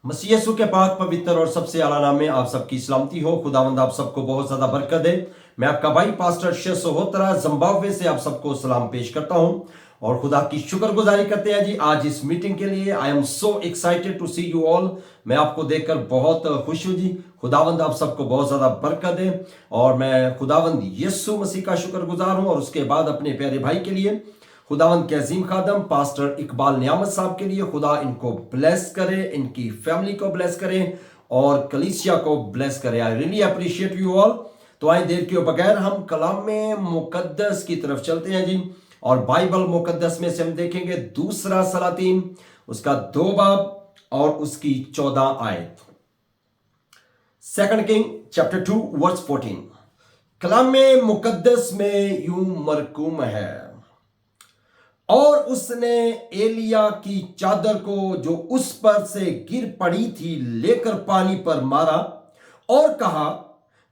मसीह यीशु के पाक पवित्र और सबसे आला नाम में आप सबकी सलामती हो। खुदावंद आप सबको बहुत ज्यादा बरकत दे। मैं आपका भाई पास्टर शेख सोहोत्रा जिम्बाब्वे से आप सबको सलाम पेश करता हूं और खुदा की शुक्रगुजारी करते हैं जी आज इस मीटिंग के लिए। I am so excited to see you all. मैं आपको देखकर बहुत खुश हूं जी। खुदावंद आप सबको बहुत ज्यादा बरकत दे और मैं खुदावंद यीशु मसीह का शुक्रगुजार हूं और उसके बाद अपने प्यारे भाई के लिए खुदावंद के अजीम खादम पास्टर इकबाल नियामत साहब के लिए खुदा इनको ब्लेस करे, इनकी फैमिली को ब्लेस करे और कलीसिया को ब्लेस करे। आई रियली अप्रिशिएट यू ऑल। तो आए देर के बगैर हम कलाम में मुकद्दस की तरफ चलते हैं जी और बाइबल मुकद्दस में से हम देखेंगे दूसरा सलातीन उसका 2 बाब और उसकी 14 आयत। 2 किंग चैप्टर 2 वर्स 14। कलाम में मुकद्दस में यूं मरकूम है, और उसने एलिया की चादर को जो उस पर से गिर पड़ी थी लेकर पानी पर मारा और कहा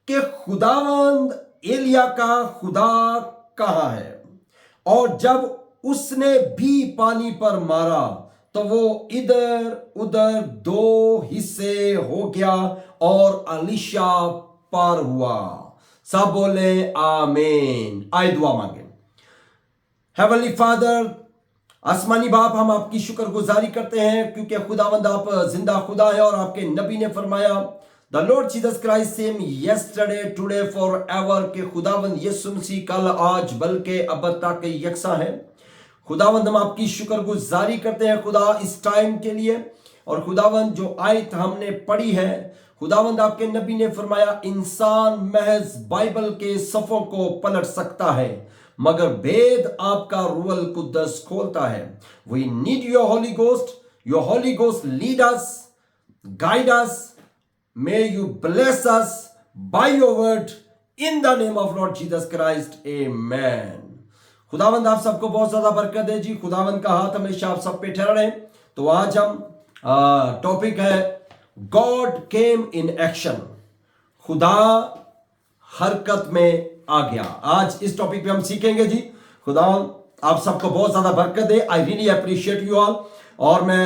कि खुदावंद एलिया का खुदा कहां है। और जब उसने भी पानी पर मारा तो वो इधर उधर 2 हिस्से हो गया और अलीशा पार हुआ। सब बोले आमीन। आए दुआ मांगे। हेवनली फादर, आसमानी बाप, हम आपकी शुक्रगुजारी करते हैं क्योंकि खुदावंद आप जिंदा खुदा है और आपके नबी ने फरमाया the Lord Jesus Christ same yesterday today for ever के खुदावंद यीशु मसीह कल आज बल्कि अब तक यकसा है। खुदावंद हम आपकी शुक्रगुजारी करते हैं खुदा इस टाइम के लिए। और खुदावंद जो आयत हमने पढ़ी है, खुदावंद आपके नबी ने फरमाया इंसान महज बाइबल के सफ़ों को पलट सकता है मगर वेद आपका रूहल कुद्दस खोलता है। We need your Holy Ghost. Your Holy Ghost lead us, guide us. May you bless us by your word in the name of Lord Jesus Christ, amen. खुदावंद आप सबको बहुत ज्यादा बरकत दे जी। खुदावंद का हाथ हमेशा आप सब पे ठहरा रहे। तो आज हम टॉपिक है गॉड केम इन एक्शन। खुदा हरकत में आ गया। आज इस टॉपिक पे हम सीखेंगे जी। खुदा आप सबको बहुत ज्यादा बरकत दे। I really appreciate you all. और मैं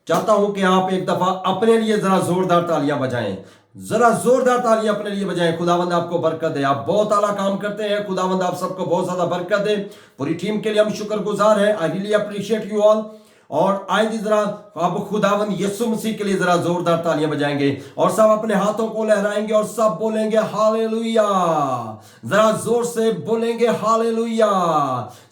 चाहता हूं कि आप एक दफा अपने लिए जरा जोरदार तालियां बजाएं। जरा जोरदार तालियां अपने लिए बजाएं। खुदावंद आपको बरकत दे। आप बहुत आला काम करते हैं। खुदावंद आप सबको बहुत ज्यादा बरकत दे। पूरी टीम के लिए हम शुक्रगुजार हैं। आई रियली अप्रिशिएट यू ऑल। और आइए जरा आप खुदावंद यीशु मसीह के लिए जरा जोरदार तालियां बजाएंगे और सब अपने हाथों को लहराएंगे और सब बोलेंगे हालेलुया। जरा जोर से बोलेंगे हालेलुया।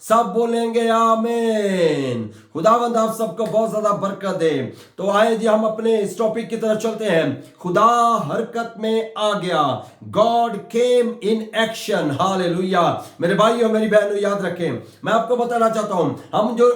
सब बोलेंगे आमीन। खुदावंद आप सबको बहुत ज्यादा बरकत दे। तो आए जी हम अपने इस टॉपिक की तरफ चलते हैं। खुदा हरकत में आ गया। God came in action. Hallelujah. मेरे भाई और मेरी बहनों याद रखें, मैं आपको बताना चाहता हूं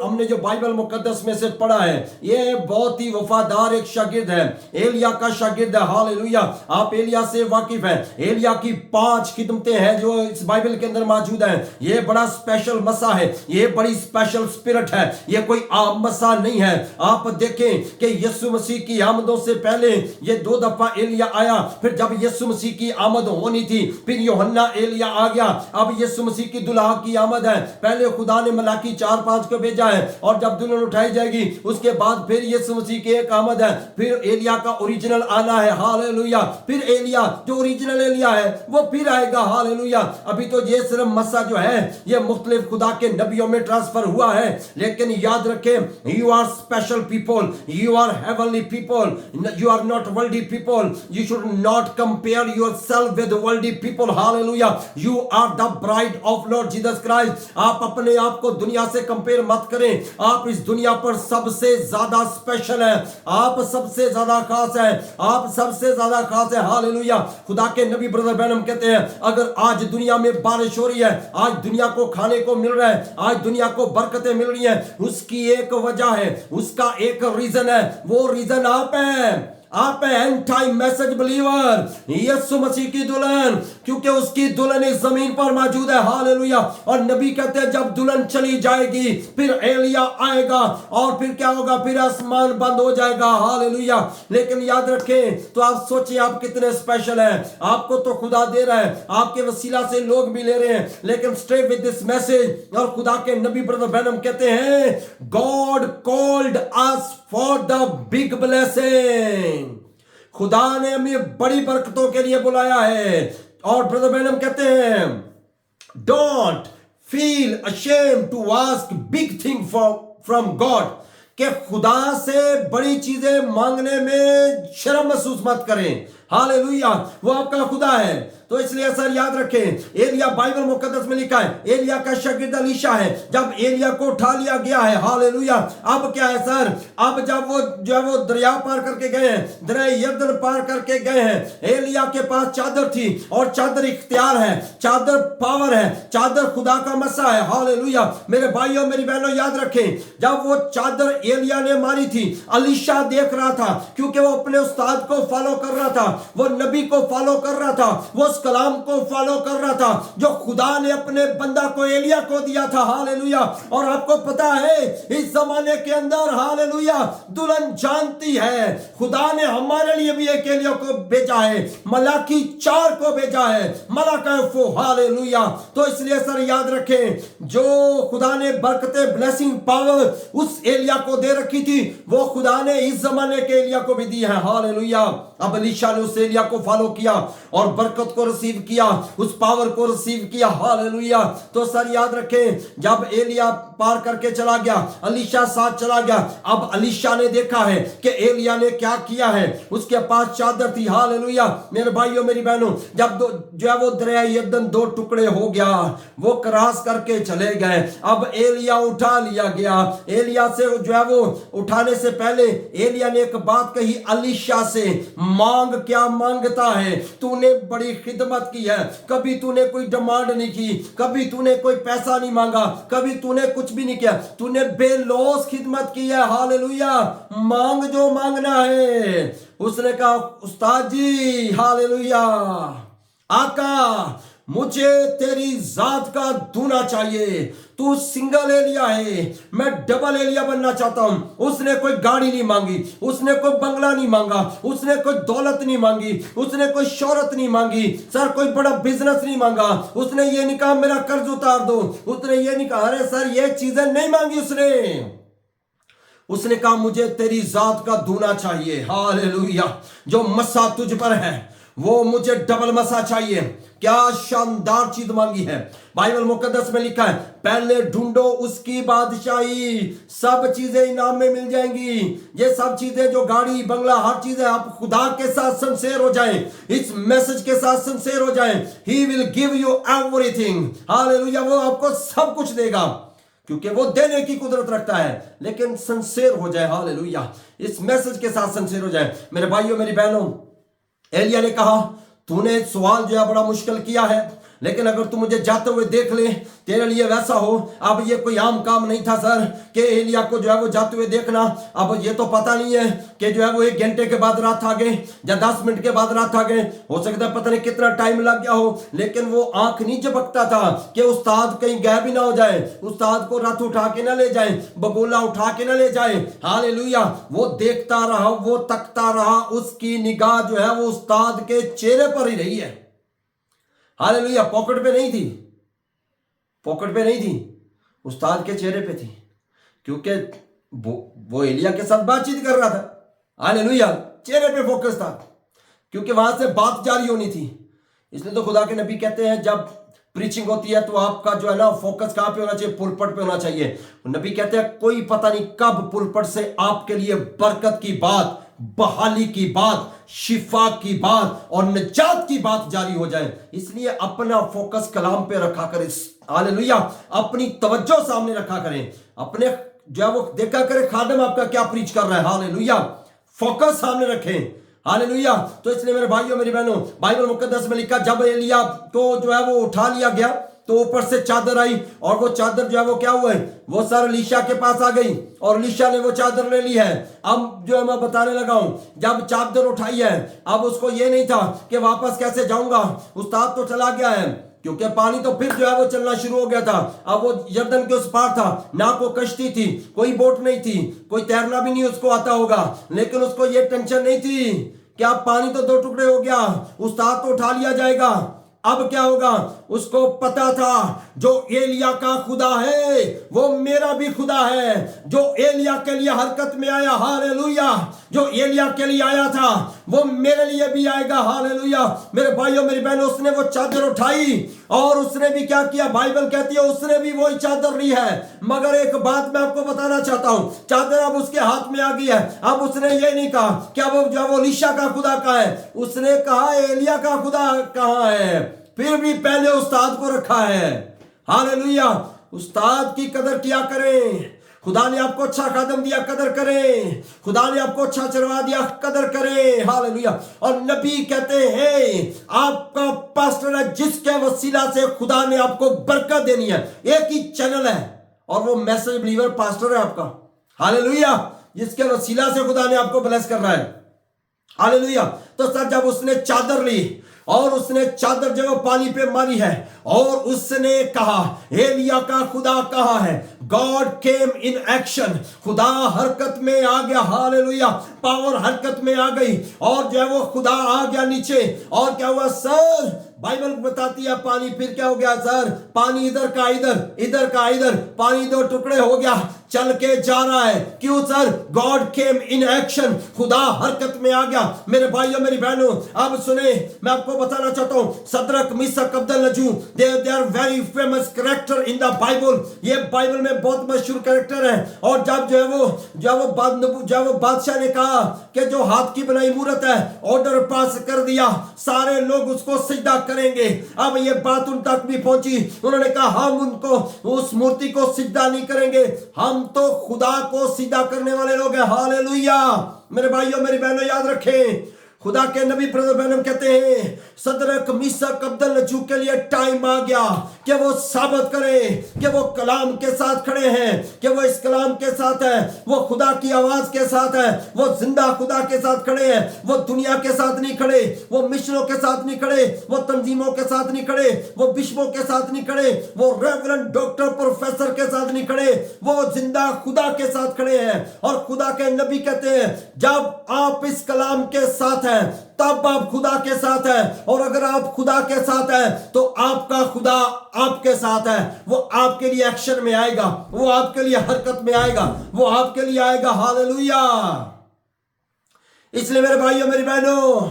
हमने जो बाइबल मुकद्दस में से पढ़ा है, ये बहुत ही वफादार एक शागिर्द है, एलिया का शागिर्द है। हालेलुया। आप एलिया से वाकिफ हैं। एलिया की 5 खिदमतें हैं जो इस बाइबल के अंदर मौजूद हैं। ये बड़ा स्पेशल मसा है, ये बड़ी स्पेशल स्पिरिट है, ये कोई आम मसा नहीं है। आप देखें कि यीशु मसीह की आमदों से पहले ये 2 दफा एलिया आया। फिर जब यीशु मसीह की आमद होनी थी फिर यूहन्ना एलिया आ गया। अब यीशु मसीह की दुल्हा की आमद है। पहले खुदा ने मलाकी 4-5 को भेजा है और जब दुल्हन उठाई जाएगी उसके बाद फिर यीशु मसीह की एक आमद है। फिर एलिया का ओरिजिनल आना है। हालेलुया। फिर एलिया जो ओरिजिनल एलिया है वो फिर आएगा। हालेलुया। अभी तो ये सिर्फ मसा जो है ये मुख्तलिफ खुदा के नबियों में ट्रांसफर हुआ है, लेकिन याद रखें you are special people, you are heavenly people, you are not worldly people. You should not compare yourself with worldly people. Hallelujah. You are the bride of Lord Jesus Christ. आप अपने आप को दुनिया से कंपेयर मत करें। आप इस दुनिया पर सबसे ज्यादा स्पेशल है। आप सबसे ज्यादा खास है। आप सबसे ज्यादा खास है। हालेलुया। खुदा के नबी ब्रदर बैनम कहते हैं अगर आज दुनिया में बारिश हो रही है, आज दुनिया को खाने को मिल रहा है, आज दुनिया को बरकतें मिल रही हैं, उसकी एक वजह है, उसका एक रीजन है। वो रीजन आप हैं। आप एंड टाइम मैसेज बिलीवर, यीशु मसीह की दुल्हन, क्योंकि उसकी दुल्हन इस जमीन पर मौजूद है। हालेलुया। और नबी कहते हैं जब दुल्हन चली जाएगी फिर एलिया आएगा और फिर क्या होगा, फिर आसमान बंद हो जाएगा। हालेलुया। लेकिन याद रखें, तो आप सोचिए आप कितने स्पेशल हैं। आपको तो खुदा दे रहा है, आपके वसीला से लोग भी ले रहे हैं, लेकिन स्टे विद दिस मैसेज। और खुदा के नबी ब्रदर बैनम कहते हैं God called us for the big blessing. खुदा ने हमें बड़ी बरकतों के लिए बुलाया है। और ब्रदर ब्रैनम कहते हैं, don't feel ashamed to ask big thing from God, कि खुदा से बड़ी चीजें मांगने में शर्म महसूस मत करें। हालेलुया, वो आपका खुदा है। तो इसलिए सर याद रखें, एलिया बाइबल मुकद्दस में लिखा है, एलिया का शागिर्द अलीशा है। जब एलिया को उठा लिया गया है, हालेलुया, अब क्या है सर, अब जब वो जो है वो दरिया पार करके गए हैं, दरिया यरदन पार करके गए हैं, एलिया के पास चादर थी, और चादर इख्तियार है, चादर पावर है, चादर खुदा का मसा है। हालेलुया, मेरे भाइयों मेरी बहनों याद रखें, जब वो चादर एलिया ने मारी थी, अलीशा देख रहा था, क्योंकि वो अपने उस्ताद को फॉलो कर रहा था, वो नबी को फॉलो कर रहा था, वो उस कलाम को फॉलो कर रहा था जो खुदा ने अपने बंदा को एलिया को दिया था। हालेलुया, और आपको पता है इस जमाने के अंदर, हालेलुया, दुल्हन जानती है खुदा ने हमारे लिए भी एक एलिया को भेजा है, मलाकी 4 को भेजा है, मलाका। हालेलुया, तो इसलिए सर याद रखें, जो खुदा ने बरकतें, ब्लेसिंग, पावर उस एलिया को दे रखी थी, वो खुदा ने इस जमाने के एलिया को भी दी है। हालेलुया, अब अलीशा ने उस एलिया को फॉलो किया और बरकत को रिसीव किया, उस पावर को रिसीव किया। हालेलुया, तो सर याद रखें, जब एलिया पार करके चला गया, अलीशा साथ चला गया, अब अलीशा ने देखा है कि एलिया ने क्या किया है, उसके पास चादर थी। हालेलुया, मेरे भाइयों मेरी बहनों, जब जो है वो दरिया यरदन 2 टुकड़े हो गया, वो क्रॉस करके चले गए, अब एलिया उठा लिया गया। एलिया से जो है वो उठाने से पहले एलिया ने एक बात कही अलीशा से, मांग क्या मांगता है, तूने बड़ी खिदमत की है, कभी तूने कोई डिमांड नहीं की, कभी तूने कोई पैसा नहीं मांगा, कभी तूने कुछ भी नहीं किया, तूने बेलौस खिदमत की है। हालेलुया, मांग जो मांगना है। उसने कहा, उस्ताद जी, हालेलुया, आका, मुझे तेरी जात का दूना चाहिए, तू सिंगल एलिया है, मैं डबल एलिया बनना चाहता हूं। उसने कोई गाड़ी नहीं मांगी, उसने कोई बंगला नहीं मांगा, उसने कोई दौलत नहीं मांगी, उसने कोई शोहरत नहीं मांगी, सर कोई बड़ा बिजनेस नहीं मांगा, उसने ये नहीं कहा मेरा कर्ज उतार दो, उसने ये नहीं कहा, अरे सर ये चीजें नहीं मांगी उसने कहा मुझे तेरी जात का दूना चाहिए। हालेलुया, जो मसा तुझ पर है वो मुझे डबल मसा चाहिए। क्या शानदार चीज मांगी है। बाइबल मुकद्दस में लिखा है, पहले ढूंढो उसकी बादशाही, सब चीजें इनाम में मिल जाएंगी। ये सब चीजें, जो गाड़ी बंगला, हर चीजें, आप खुदा के साथ सिंसियर हो जाएं, इस मैसेज के साथ सिंसियर हो जाएं, he will give you everything. Hallelujah, वो आपको सब कुछ देगा, क्योंकि वो देने की कुदरत रखता है, लेकिन सिंसियर हो जाए। हालेलुया, इस मैसेज के साथ सिंसियर हो जाए। मेरे भाइयों मेरी बहनों, एलिया ने कहा, तूने सवाल जो है बड़ा मुश्किल किया है, लेकिन अगर तू मुझे जाते हुए देख ले, तेरे लिए वैसा हो। अब ये कोई आम काम नहीं था सर कि एलिया को जो है वो जाते हुए देखना। अब ये तो पता नहीं है कि जो है वो 1 घंटे के बाद रात आ गए या 10 मिनट के बाद रात आ गए, हो सकता है पता नहीं कितना टाइम लग गया हो, लेकिन वो आंख नहीं झपकता था कि उस्ताद कहीं गायब ही ना हो जाए, उस्ताद को रथ उठा के ना ले जाए, बगोला उठा के ना ले जाए। हालेलुया, वो देखता रहा, वो तकता रहा, उसकी निगाह जो है वो उस्ताद के चेहरे पर ही रही है। हालेलुया, पॉकेट पे नहीं थी, पॉकेट पे नहीं थी, उस्ताद के चेहरे पे थी, क्योंकि वो एलिया के साथ बातचीत कर रहा था। हालेलुया, चेहरे पे फोकस था, क्योंकि वहां से बात जारी होनी थी। इसलिए तो खुदा के नबी कहते हैं, जब प्रीचिंग होती है तो आपका जो है ना फोकस कहां पे होना चाहिए, पुलपट पे होना चाहिए। नबी कहते हैं, कोई पता नहीं कब पुलपट से आपके लिए बरकत की बात, बहाली की बात, शिफा की बात और निजात की बात जारी हो जाए। इसलिए अपना फोकस कलाम पे रखा करें। हालेलुया, अपनी तवज्जो सामने रखा करें, अपने जो है वो देखा करें खादिम आपका क्या प्रीच कर रहा है। हालेलुया, फोकस सामने रखें। हालेलुया, तो इसलिए मेरे भाइयों मेरी बहनों, बाइबल मुकद्दस में लिखा, जब एलिया को जो है वो उठा लिया गया तो ऊपर से चादर आई, और वो चादर जो है वो क्या हुआ है, वो सर अलीशा के पास आ गई, और अलीशा ने वो चादर ले ली है। अब जो है मैं बताने लगा हूं, जब चादर उठाई है, अब उसको ये नहीं था कि वापस कैसे जाऊंगा, उस्ताद तो चला गया है, क्योंकि पानी तो फिर जो है वो चलना शुरू हो गया था। अब वो यरदन के उस पार था, ना कोई कश्ती थी, कोई बोट नहीं थी, कोई तैरना भी नहीं उसको आता होगा, लेकिन उसको ये टेंशन नहीं थी कि अब पानी तो 2 टुकड़े हो गया, उस्ताद तो उठा लिया जाएगा, अब क्या होगा। उसको पता था जो एलिया का खुदा है वो मेरा भी खुदा है। जो एलिया के लिए हरकत में आया, हालेलुया, जो एलिया के लिए आया था वो मेरे लिए भी आएगा, हालेलुया। मेरे भाइयों मेरी बहनों, उसने वो चादर उठाई और उसने भी क्या किया, बाइबल कहती है उसने भी वही चादर ली है। मगर एक बात मैं आपको बताना चाहता हूं, चादर अब उसके हाथ में आ गई है। अब उसने ये नहीं कहा क्या वो लीशा का खुदा कहाँ है, उसने कहा एलिया का खुदा कहाँ है। फिर भी पहले उस्ताद को रखा है, हालेलुया। उस्ताद की कदर किया करें। खुदा ने आपको अच्छा खादम दिया, कदर करें। खुदा ने आपको अच्छा चरवा दिया, कदर करें, हालेलुया। और नबी कहते हैं आपका पास्टर है जिसके वसीला से खुदा ने आपको बरकत देनी है। एक ही चैनल है और वो मैसेज बिलीवर पास्टर है आपका, हालेलुया, जिसके वसीला से खुदा ने आपको ब्लेस कर रहा है, हालेलुया। तो सर जब उसने चादर ली और उसने चादर जो पानी पे मारी है और उसने कहा एलिया का खुदा कहाँ है, गॉड केम इन एक्शन, खुदा हरकत में आ गया, हालेलुया। पावर हरकत में आ गई और जो है वो खुदा आ गया नीचे। और क्या हुआ सर, बाइबल बताती है पानी फिर क्या हो गया सर, पानी इधर का इधर, इधर का इधर, पानी दो टुकड़े हो गया, चल के जा रहा है। क्यों sir, God came in action, खुदा हरकत में आ गया। मेरे भाइयों मेरी बहनों, अब सुने, मैं आपको बताना चाहता हूं, Shadrach Meshach Abednego they are very famous character in the Bible. ये बाइबल में बहुत मशहूर कैरेक्टर है। और जब जो वो बादशाह ने कहा कि जो हाथ की बनाई मूर्त है, ऑर्डर पास कर दिया, सारे लोग उसको सिजदा करेंगे। अब ये बात उन तक भी पहुंची, उन्होंने कहा हम उनको उस मूर्ति को सिजदा नहीं करेंगे, हम तो खुदा को सिजदा करने वाले लोग हैं, हालेलुया। मेरे भाइयों मेरी बहनों याद रखें, खुदा के नबी ब्रदर ब्रैनम कहते हैं सदरक मिशक अबेदनगो के लिए टाइम आ गया कि वो साबित करें कि वो कलाम के साथ खड़े हैं, कि वो इस कलाम के साथ है, वो खुदा की आवाज के साथ है, वो जिंदा खुदा के साथ खड़े हैं। वो दुनिया के साथ नहीं खड़े, वो मिशनों के साथ नहीं खड़े, वो तंजीमों के साथ नहीं खड़े, वो बिशपों के साथ नहीं खड़े, वो रेवरेंड डॉक्टर प्रोफेसर के साथ नहीं खड़े, वो जिंदा खुदा के साथ खड़े हैं। और खुदा के नबी कहते हैं जब आप इस कलाम के साथ तब आप खुदा के साथ है। और अगर आप खुदा के साथ है तो आपका खुदा आपके साथ है, वो आपके लिए एक्शन में आएगा, वो आपके लिए हरकत में आएगा, वो आपके लिए आएगा, हालेलुया। इसलिए मेरे भाइयों मेरी बहनों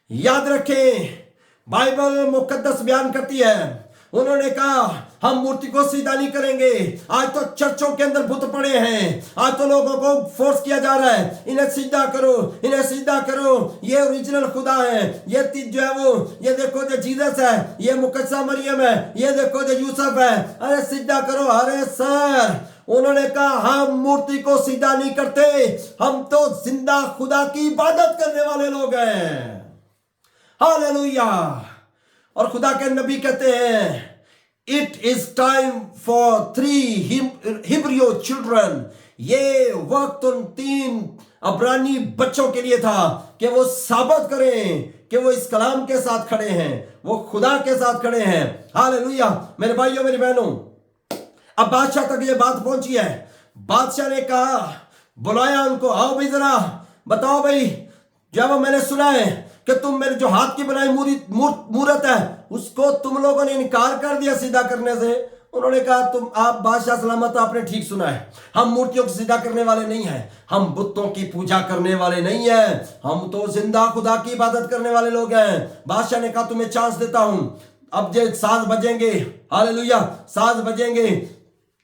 याद रखें, बाइबल मुकद्दस बयान करती है, उन्होंने कहा हम मूर्ति को सीधा नहीं करेंगे। आज तो चर्चों के अंदर बुत पड़े हैं, आज तो लोगों को फोर्स किया जा रहा है इन्हें सीधा करो, इन्हें सीधा करो, ये ओरिजिनल खुदा है, ये जो है वो, ये देखो जो जीसस है, ये मुकद्दसा मरियम है, ये देखो जो यूसुफ है, अरे सीधा करो। अरे सर, उन्होंने कहा हम मूर्ति को सीधा नहीं करते, हम तो जिंदा खुदा की इबादत करने वाले लोग हैं, हालेलुया। और खुदा के नबी कहते हैं it is time for 3 Hebrew children, ये वक्त उन 3 अब्रानी बच्चों के लिए था कि वो साबित करें कि वो इस कलाम के साथ खड़े हैं, वो खुदा के साथ खड़े हैं, हालेलुया। मेरे भाइयों मेरी बहनों, अब बादशाह तक ये बात पहुंची है। बादशाह ने कहा, बुलाया उनको, आओ भाई जरा बताओ भाई, जब मैंने सुना है कि तुम मेरे जो हाथ की बनाई मूर्त है उसको तुम लोगों ने इनकार कर दिया सीधा करने से। उन्होंने कहा तुम आप बादशाह सलामत, आपने ठीक सुना है, हम मूर्तियों को सीधा करने वाले नहीं हैं, हम बुतों की पूजा करने वाले नहीं हैं, हम तो जिंदा खुदा की इबादत करने वाले लोग हैं। बादशाह ने कहा तुम्हें चांस देता हूं, अब जो 7 बजेंगे, हालेलुया, 7 बजेंगे,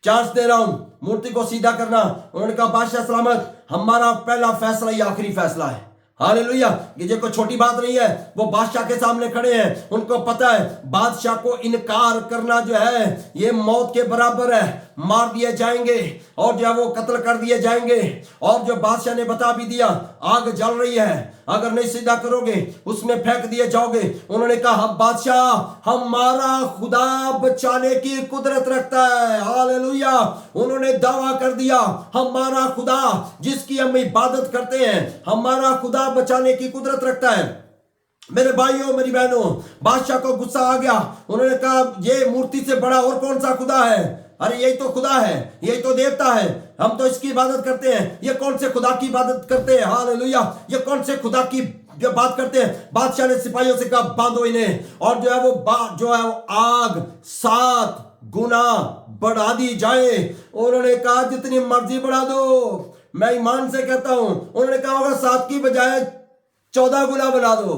चांस दे रहा हूं मूर्ति को सीधा करना। उन्होंने कहा बादशाह सलामत, हमारा पहला फैसला ये आखिरी फैसला है, हालेलुया। ये कोई छोटी बात नहीं है, वो बादशाह के सामने खड़े हैं, उनको पता है बादशाह को इनकार करना जो है ये मौत के बराबर है, मार दिए जाएंगे और जो वो कत्ल कर दिए जाएंगे। और जो बादशाह ने बता भी दिया आग जल रही है, अगर नहीं सीधा करोगे उसमें फेंक दिए जाओगे। उन्होंने कहा बादशाह हमारा खुदा बचाने की कुदरत रखता है, हालेलुया। उन्होंने दावा कर दिया हमारा खुदा जिसकी हम इबादत करते हैं, हमारा खुदा बचाने की कुदरत रखता है। मेरे भाइयों मेरी बहनों, बादशाह को गुस्सा आ गया। उन्होंने कहा ये मूर्ति से बड़ा और कौन सा खुदा है, अरे यही तो खुदा है, यही तो देवता है, हम तो इसकी इबादत करते हैं, ये कौन से खुदा की इबादत करते हैं, हालेलुया। ये कौन से खुदा की जो बात करते हैं, बादशाह ने सिपाहियों से कहा बांधो इन्हें, और जो है वो आग 7 गुना बढ़ा दी जाए। उन्होंने कहा जितनी मर्जी बढ़ा दो, मैं ईमान से कहता हूं, उन्होंने कहा होगा 7 की बजाय 14 गुना बना दो,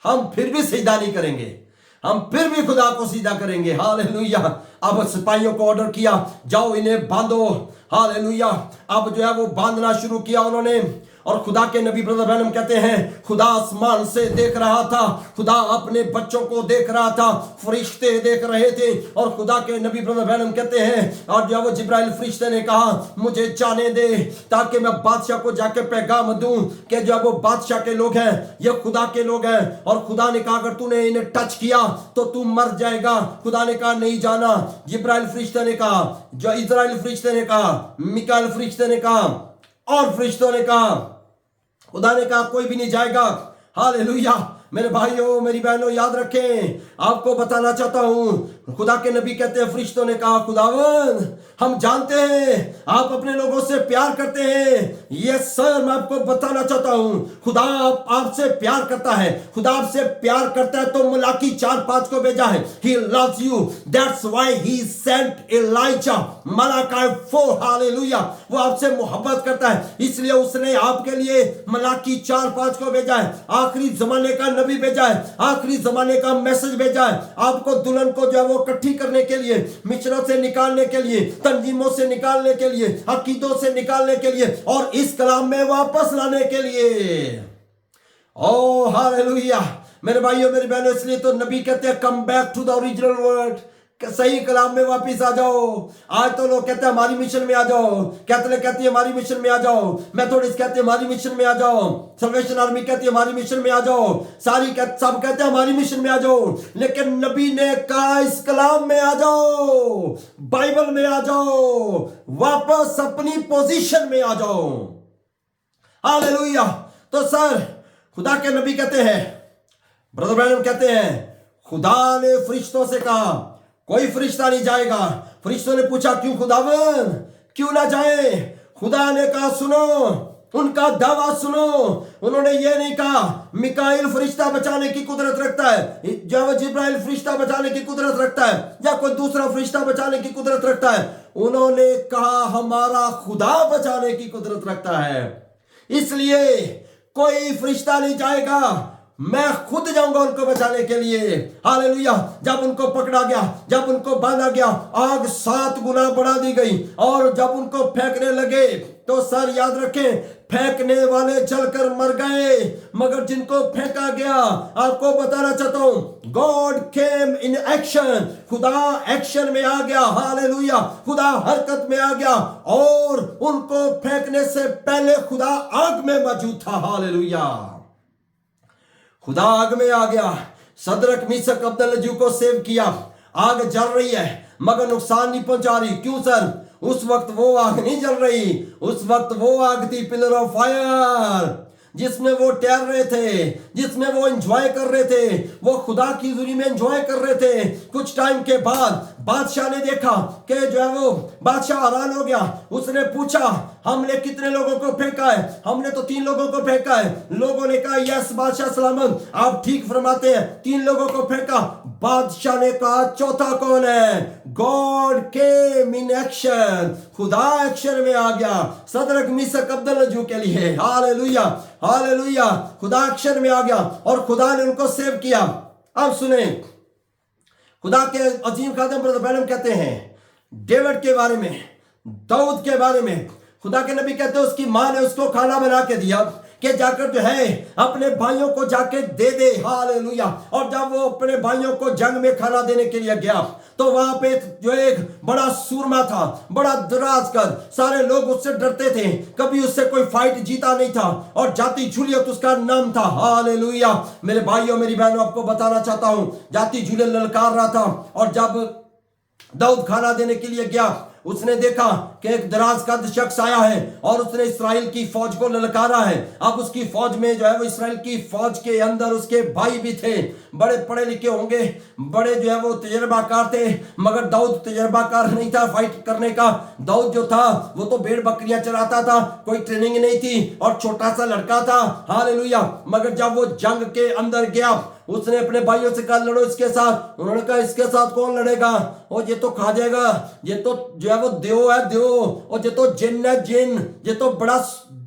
हम फिर भी सीधा नहीं करेंगे, हम फिर भी खुदा को सीधा करेंगे। हालेलुया। अब सिपाहियों को ऑर्डर किया, जाओ इन्हें बांधो। हालेलुया। अब जो है वो बांधना शुरू किया उन्होंने, और खुदा के नबी ब्रदर ब्रैनम कहते हैं खुदा आसमान से देख रहा था, खुदा अपने बच्चों को देख रहा था, फरिश्ते देख रहे थे। और खुदा के नबी ब्रदर ब्रैनम कहते हैं, और जो वो जिब्राइल फरिश्ते ने कहा मुझे जाने दे ताकि मैं बादशाह को जाके पैगाम दूं कि जो वो बादशाह के लोग हैं, ये खुदा के लोग हैं। और खुदा ने कहा अगर तूने इन्हें टच किया तो तू मर जाएगा। खुदा ने कहा नहीं जाना। जिब्राइल फरिश्ते ने कहा, जो इजराइल फरिश्ते ने कहा, मिकाएल फरिश्ते ने कहा, और फरिश्तों ने कहा, खुदा ने कहा कोई भी नहीं जाएगा। हालेलुया। मेरे भाइयों मेरी बहनों याद रखें, आपको बताना चाहता हूं, खुदा के नबी कहते हैं फरिश्तों ने कहा खुदावन हम जानते हैं आप अपने लोगों से प्यार करते हैं। यस सर, मैं आपको बताना चाहता हूं खुदा आपसे प्यार करता है। खुदा आपसे प्यार करता है तो मलाकी 4:5 को भेजा है। He loves you, that's why he sent Elijah। Malachi 4, hallelujah. वो आपसे मोहब्बत करता है इसलिए उसने आपके लिए मलाकी 4:5 को भेजा है। आखिरी जमाने का नबी भेजा है, आखिरी जमाने का मैसेज भेजा है, आपको दुल्हन को जो है वो इकट्ठी करने के लिए, मिशनों से निकालने के लिए, तंजीमों से निकालने के लिए, अकीदों से निकालने के लिए, और इस कलाम में वापस लाने के लिए। Oh hallelujah. मेरे भाइयों मेरी बहनों, इसलिए तो नबी कहते हैं come back to the original word, सही कलाम में वापिस आ जाओ। आज तो लोग कहते हैं हमारी मिशन में आ जाओ, कहती है हमारी मिशन में आ जाओ, मेथोडिस्ट कहते हैं हमारी मिशन में आ जाओ, सल्वेशन आर्मी कहती है हमारी मिशन में आ जाओ, सब कहते हैं हमारी मिशन में आ जाओ। लेकिन नबी ने कहा इस कलाम में आ जाओ, बाइबल में आ जाओ, वापस अपनी पोजीशन में आ जाओ। हालेलुया। तो सर खुदा के नबी कहते हैं, ब्रदर ब्रैनम कहते हैं खुदा ने फरिश्तों से कहा कोई फरिश्ता नहीं जाएगा। फरिश्तों ने पूछा क्यों खुदावन, क्यों ना जाए? खुदा ने कहा सुनो, उनका दावा सुनो। उन्होंने ये नहीं कहा मिकाइल फरिश्ता बचाने की कुदरत रखता है, जब जिब्राइल फरिश्ता बचाने की कुदरत रखता है, या कोई दूसरा फरिश्ता बचाने की कुदरत रखता है। उन्होंने कहा हमारा खुदा बचाने की कुदरत रखता है, इसलिए कोई फरिश्ता नहीं जाएगा, मैं खुद जाऊंगा उनको बचाने के लिए। हालेलुया। जब उनको पकड़ा गया, जब उनको बांधा गया, आग 7 गुना बढ़ा दी गई, और जब उनको फेंकने लगे तो सर याद रखें फेंकने वाले जलकर मर गए, मगर जिनको फेंका गया, आपको बताना चाहता हूं गॉड केम इन एक्शन। खुदा एक्शन में आ गया। हालेलुया। खुदा हरकत में आ गया, और उनको फेंकने से पहले खुदा आग में मौजूद था। हालेलुया। खुदा आग में आ गया, सदरक मीशक अब्दनगो को सेव किया। आग जल रही है मगर नुकसान नहीं पहुंचा रही। क्यों सर? उस वक्त वो आग नहीं जल रही, उस वक्त वो आग थी पिलर ऑफ फायर, जिसमें वो टहल रहे थे, जिसमें वो एंजॉय कर रहे थे, वो खुदा की हुजूरी में एंजॉय कर रहे थे। कुछ टाइम के बाद बादशाह ने देखा कि जो है वो बादशाह हैरान हो गया। उसने पूछा हमने कितने लोगों को फेंका है? हमने तो 3 लोगों को फेंका है। लोगों ने कहा यस बादशाह सलामत, आप ठीक फरमाते हैं, 3 लोगों को फेंका। बादशाह ने कहा चौथा कौन है? God came in action. खुदा एक्शन में आ गया सदरक मीशक अब्दनगो के लिए। हालेलुया। हालेलुया। खुदा एक्शन में आ गया और खुदा ने उनको सेव किया। अब सुने, खुदा के अजीम खादिम ब्रदर ब्रैनम कहते हैं डेविड के बारे में, दाऊद के बारे में, खुदा के नबी कहते हैं उसकी मां ने उसको खाना बना के दिया कि जाकर जो है अपने भाइयों को जाके दे दे। हालेलुया। और जब वो अपने भाइयों को जंग में खाना देने के लिए गया तो वहां पे जो एक बड़ा सूरमा था, बड़ा दराज कर, सारे लोग उससे डरते थे, कभी उससे कोई फाइट जीता नहीं था, और जाति जूलियत उसका नाम था। हालेलुया। मेरे भाइयों मेरी बहनों, आपको बताना चाहता हूं जाति जूलियत ललकार रहा था, और जब दाऊद खाना देने के लिए गया उसने देखा कि एक दराज कद शख्स आया है और उसने इस्राएल की फौज को ललकारा है। अब उसकी फौज में जो है वो इस्राएल की फौज के अंदर उसके भाई भी थे, बड़े पढ़े लिखे होंगे, बड़े जो है वो तजर्बाकार थे, मगर दाऊद तजर्बाकार नहीं था फाइट करने का। दाऊद जो था वो तो भेड़ बकरियां चराता था, कोई ट्रेनिंग नहीं थी और छोटा सा लड़का था। हालेलुया। मगर जब वो जंग के अंदर गया उसने अपने भाइयों से कहा लड़ो इसके साथ। उन्होंने कहा इसके साथ कौन लड़ेगा, और ये तो खा जाएगा, ये तो जो है वो देव है देव, और ये तो जिन है जिन, ये तो बड़ा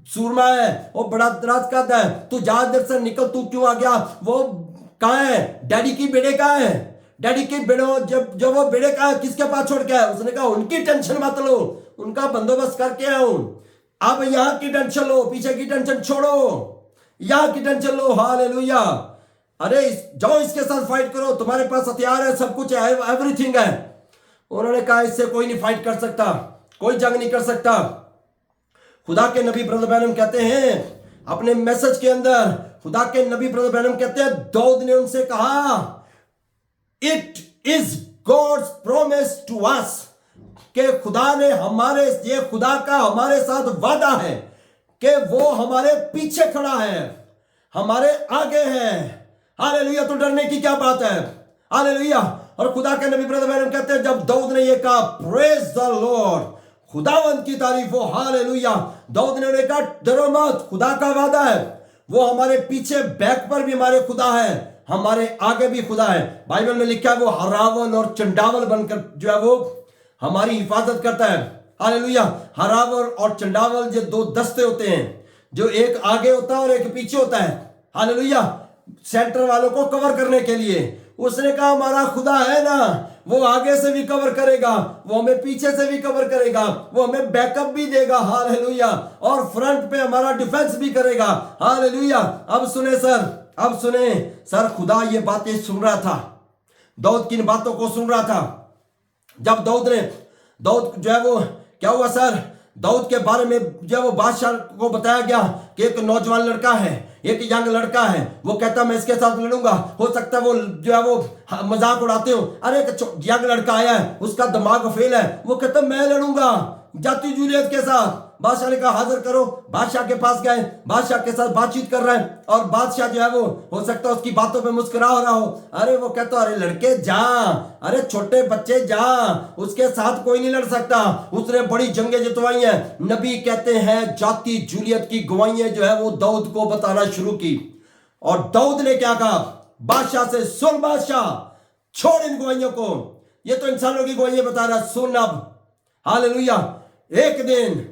सूरमा है और बड़ा दराज कद है, तू जा इधर से निकल, तू क्यों आ गया। वो कहाँ है, डैडी की बेड़े कहाँ है, डैडी की बेड़ो जब वो बेड़े कहाँ है, किसके पास छोड़ के आया। उसने कहा उनकी टेंशन मत लो, उनका बंदोबस्त करके आया हूं, अब यहां की टेंशन लो, पीछे की टेंशन छोड़ो, यहां की टेंशन लो। हालेलुया। अरे जाओ इसके साथ फाइट करो, तुम्हारे पास हथियार है, सब कुछ है, एवरीथिंग है। उन्होंने कहा इससे कोई नहीं फाइट कर सकता, कोई जंग नहीं कर सकता। खुदा के नबी ब्रदर बैनम कहते हैं अपने मैसेज के अंदर, खुदा के नबी ब्रदर बैनम कहते हैं दाऊद ने उनसे कहा it is God's promise to us, कि खुदा ने हमारे, ये खुदा का हमारे साथ वादा है कि वो हमारे पीछे खड़ा है, हमारे आगे है। हालेलुया। तो डरने की क्या बात है। हालेलुया। और खुदा के नबी ब्रदर मैडम कहते हैं जब दाऊद ने ये कहा प्रेज द लॉर्ड, खुदावंद की तारीफ हो। हालेलुया। दाऊद ने कहा डरो मत, खुदा का वादा है, वो हमारे पीछे बैक पर भी हमारे खुदा है, हमारे आगे भी खुदा है। बाइबल में लिखा है वो हरावन और चंडावल बनकर जो है वो हमारी हिफाजत करता है। हालेलुया। हरावन और चंडावल जो दो दस्ते होते हैं, जो एक आगे होता है और एक पीछे होता है। हालेलुया। सेंटर वालों को कवर करने के लिए उसने कहा हमारा खुदा है ना, वो आगे से भी कवर करेगा, वो हमें पीछे से भी कवर करेगा, वो हमें बैकअप भी देगा। हालेलुया। और फ्रंट पे हमारा डिफेंस भी करेगा। हालेलुया। अब सुने सर, अब सुने सर, खुदा ये बातें सुन रहा था, दाऊद की इन बातों को सुन रहा था। जब दाऊद जो है वो क्या हुआ सर, दाऊद के बारे में जब वो बादशाह को बताया गया कि एक नौजवान लड़का है, एक यंग लड़का है, वो कहता मैं इसके साथ लड़ूंगा। हो सकता है वो जो है वो मजाक उड़ाते हो, अरे एक यंग लड़का आया है, उसका दिमाग फेल है, वो कहता मैं लड़ूंगा जाती जूलियत के साथ। बादशाह ने कहा हाजिर करो। बादशाह के पास गए, बादशाह के साथ बातचीत कर रहे हैं और बादशाह जो है वो हो सकता है उसकी बातों पे मुस्कुरा हो रहा हो। अरे वो कहता अरे लड़के जा, अरे छोटे बच्चे जा, उसके साथ कोई नहीं लड़ सकता, उसने बड़ी जंगें जितवाई हैं। नबी कहते हैं जाती जूलियत की गवाहियां जो है वो दाऊद को बताना शुरू की। और दाऊद ने क्या कहा बादशाह से, सुन बादशाह, छोड़ इन गवाहियों को, ये तो इंसानों की गवाहियां बता रहा, सुन अब। हालेलुया। एक दिन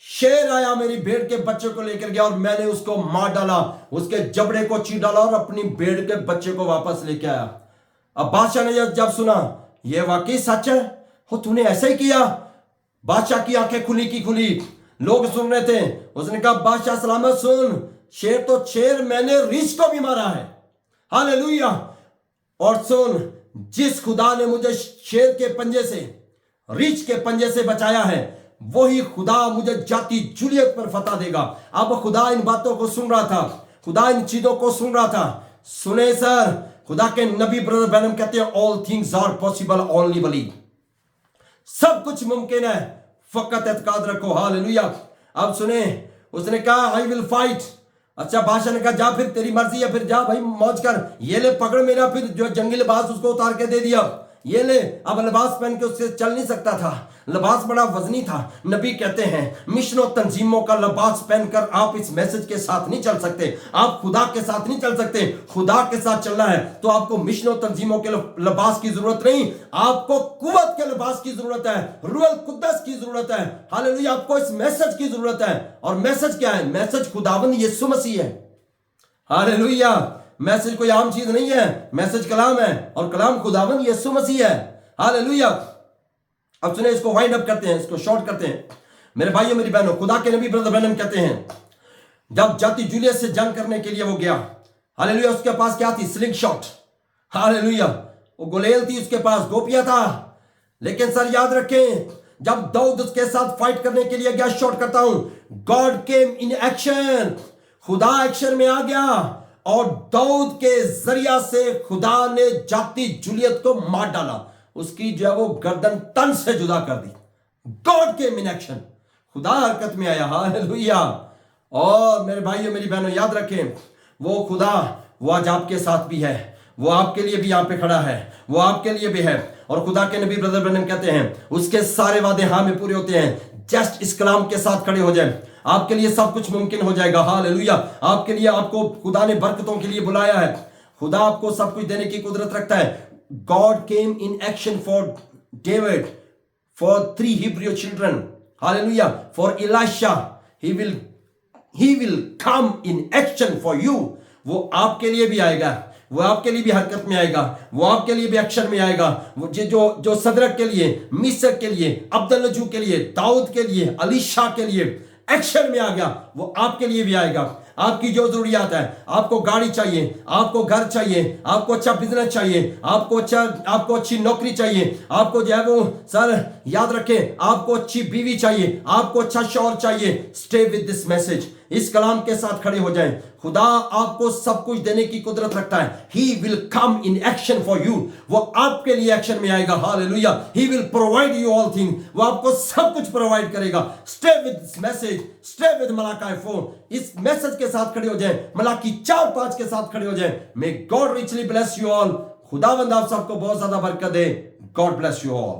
शेर आया, मेरी भेड़ के बच्चे को लेकर गया और मैंने उसको मार डाला, उसके जबड़े को चीर डाला और अपनी भेड़ के बच्चे को वापस लेके आया। अब बादशाह ने जब सुना ये वाकई सच है, हो तूने ऐसा ही किया। बादशाह की आंखें खुली की खुली, लोग सुन रहे थे। उसने कहा बादशाह सलामत सुन, शेर तो शेर, मैंने रीछ को भी मारा है। हालेलुया। और सुन, जिस खुदा ने मुझे शेर के पंजे से, रीछ के पंजे से बचाया है, वही खुदा मुझे जाती जूलियत पर फतह देगा। अब खुदा इन बातों को सुन रहा था, खुदा इन चीजों को सुन रहा था। सुने सर, खुदा के नबी ब्रदर बैनम कहते हैं all things are possible only believe, सब कुछ मुमकिन है, फकत एतकाद रखो। हालेलुया। अब सुने, उसने कहा आई विल फाइट। अच्छा, बादशाह ने कहा जा फिर, तेरी मर्जी है, फिर जा भाई मौज कर। ये ले पकड़ मेरा, फिर जो जंगी लिबास उसको उतार के दे दिया, ये ले। अब लिबास पहन के उससे चल नहीं सकता था, लिबास बड़ा वजनी था। नबी कहते हैं मिशनों तंजीमों का लिबास पहनकर आप इस मैसेज के साथ नहीं चल सकते, आप खुदा के साथ नहीं चल सकते। खुदा के साथ चलना है तो आपको मिशनों तंजीमों के लिबास की जरूरत नहीं, आपको कुव्वत के लिबास की जरूरत है, रूहल कुद्दस की जरूरत है। हालेलुया। आपको इस मैसेज की जरूरत है। और मैसेज क्या है? मैसेज खुदावंद यीशु मसीह है। हालेलुया। मैसेज कोई आम चीज नहीं है, मैसेज कलाम है और कलाम खुदावंद यीशु मसीह है। हालेलुया। अब सुने, इसको वाइंड अप करते हैं, इसको शॉर्ट करते हैं। मेरे भाइयों मेरी बहनों, खुदा के नबी ब्रदर बैनम कहते हैं जब जाती जूलियत से जंग करने के लिए वो गया, हालेलुया, उसके पास क्या थी? Sling shot. हालेलुया। वो गुलेल थी, उसके पास गोपिया था। लेकिन सर याद रखें, जब दाऊद उसके साथ फाइट करने के लिए गया, शॉर्ट करता हूं, गॉड केम इन एक्शन, खुदा एक्शन में आ गया और दाऊद के जरिया से खुदा ने जाती जूलियत को मार डाला, उसकी जो है वो गर्दन तन से जुदा कर दी, गॉड केम इन एक्शन, खुदा हरकत में आया। हालेलुया। और मेरे भाइयों मेरी बहनों याद रखें, वो खुदा वो आज आपके साथ भी है, वो आपके लिए भी यहाँ पे खड़ा है, वो आपके लिए भी है। और खुदा के नबी ब्रदर ब्रैनम कहते हैं उसके सारे वादे हाँ में पूरे होते हैं। जस्ट इस कलाम के साथ खड़े हो जाए, आपके लिए सब कुछ मुमकिन हो जाएगा। हालेलुया। आपके लिए, आपको खुदा ने बरकतों के लिए बुलाया है, खुदा आपको सब कुछ देने की कुदरत रखता है। God came in action for David, for 3 Hebrew children, hallelujah, for Elisha, he will come in action for you। वो आपके लिए भी आएगा, वो आपके लिए भी हरकत में आएगा, वो आपके लिए भी एक्शन में आएगा। वो जो सदरक के लिए, मिसक के लिए, अब्दुल्लाजू के लिए, दाऊद के लिए, अलीशा के लिए एक्शन में आ गया, वो आपके लिए भी आएगा। आपकी जो जरूरियात है, आपको गाड़ी चाहिए, आपको घर चाहिए, आपको अच्छा बिजनेस चाहिए, आपको अच्छी नौकरी चाहिए, आपको जो है वो सर याद रखें, आपको अच्छी बीवी चाहिए, आपको अच्छा शौहर चाहिए, स्टे विद दिस मैसेज। इस कलाम के साथ खड़े हो जाएं। खुदा आपको सब कुछ देने की कुदरत रखता है। He will come in action for you। वो आपके लिए एक्शन में आएगा। Hallelujah. He will provide you all things। वो आपको सब कुछ प्रोवाइड करेगा। Stay with this message, stay with Malachi 4। इस मैसेज के साथ खड़े हो जाएं, मलाकी 4-5 के साथ खड़े हो जाएं। May God richly bless you all। खुदावंद आप सबको बहुत ज्यादा बरकत दे। God bless you all।